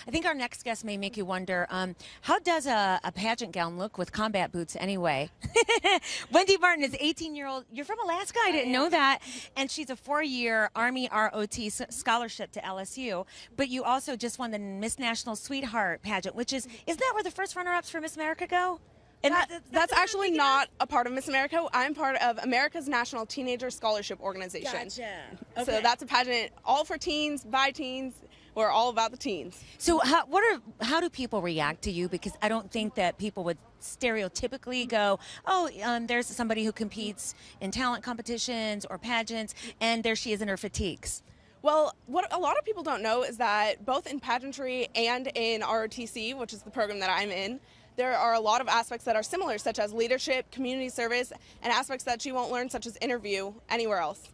I think our next guest may make you wonder, how does a pageant gown look with combat boots anyway? Wendy Martin is 18-year-old. You're from Alaska? I didn't know that. And she's a 4-year Army ROT scholarship to LSU. But you also just won the Miss National Sweetheart pageant, which isn't that where the first runner-ups for Miss America go? And that's actually not a part of Miss America. I'm part of America's National Teenager Scholarship Organization. Gotcha. Okay. So that's a pageant all for teens, by teens. We're all about the teens. So how do people react to you? Because I don't think that people would stereotypically go, oh, there's somebody who competes in talent competitions or pageants, and there she is in her fatigues. Well, what a lot of people don't know is that both in pageantry and in ROTC, which is the program that I'm in, there are a lot of aspects that are similar, such as leadership, community service, and aspects that you won't learn, such as interview, anywhere else.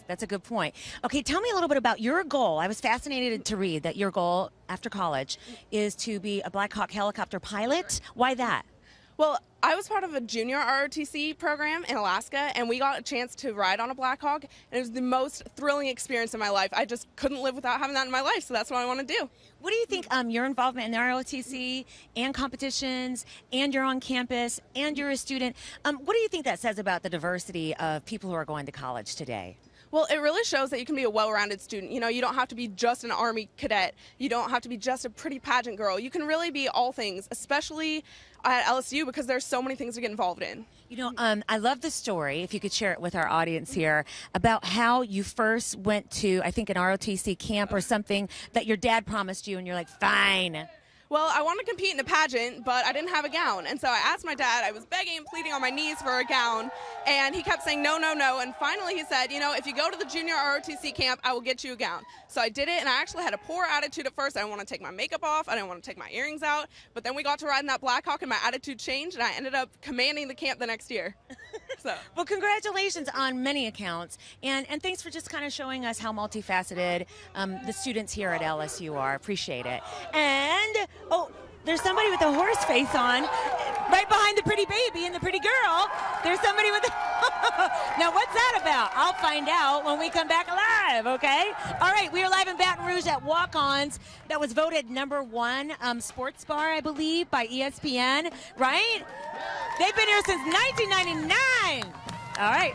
That's a good point. Okay, tell me a little bit about your goal. I was fascinated to read that your goal after college is to be a Black Hawk helicopter pilot. Why that? Well, I was part of a junior ROTC program in Alaska, and we got a chance to ride on a Black Hawk, and it was the most thrilling experience of my life. I just couldn't live without having that in my life, so that's what I want to do. What do you think your involvement in the ROTC and competitions, and you're on campus, and you're a student, what do you think that says about the diversity of people who are going to college today? Well, it really shows that you can be a well-rounded student. You know, you don't have to be just an Army cadet. You don't have to be just a pretty pageant girl. You can really be all things, especially at LSU, because there's so many things to get involved in. You know, I love the story, if you could share it with our audience here, about how you first went to, I think, an ROTC camp or something that your dad promised you, and you're like, fine. Well, I wanted to compete in a pageant, but I didn't have a gown. And so I asked my dad, I was begging and pleading on my knees for a gown, and he kept saying no, no, no. And finally he said, you know, if you go to the junior ROTC camp, I will get you a gown. So I did it, and I actually had a poor attitude at first. I didn't want to take my makeup off. I didn't want to take my earrings out. But then we got to ride in that Black Hawk, and my attitude changed, and I ended up commanding the camp the next year. So. Well, congratulations on many accounts, and thanks for just kind of showing us how multifaceted the students here at LSU are. Appreciate it. And, oh, there's somebody with a horse face on, right behind the pretty baby and the pretty girl. There's somebody with Now, what's that about? I'll find out when we come back live, okay? All right, we are live in Baton Rouge at Walk-Ons. That was voted #1 sports bar, I believe, by ESPN, right? They've been here since 1999. All right.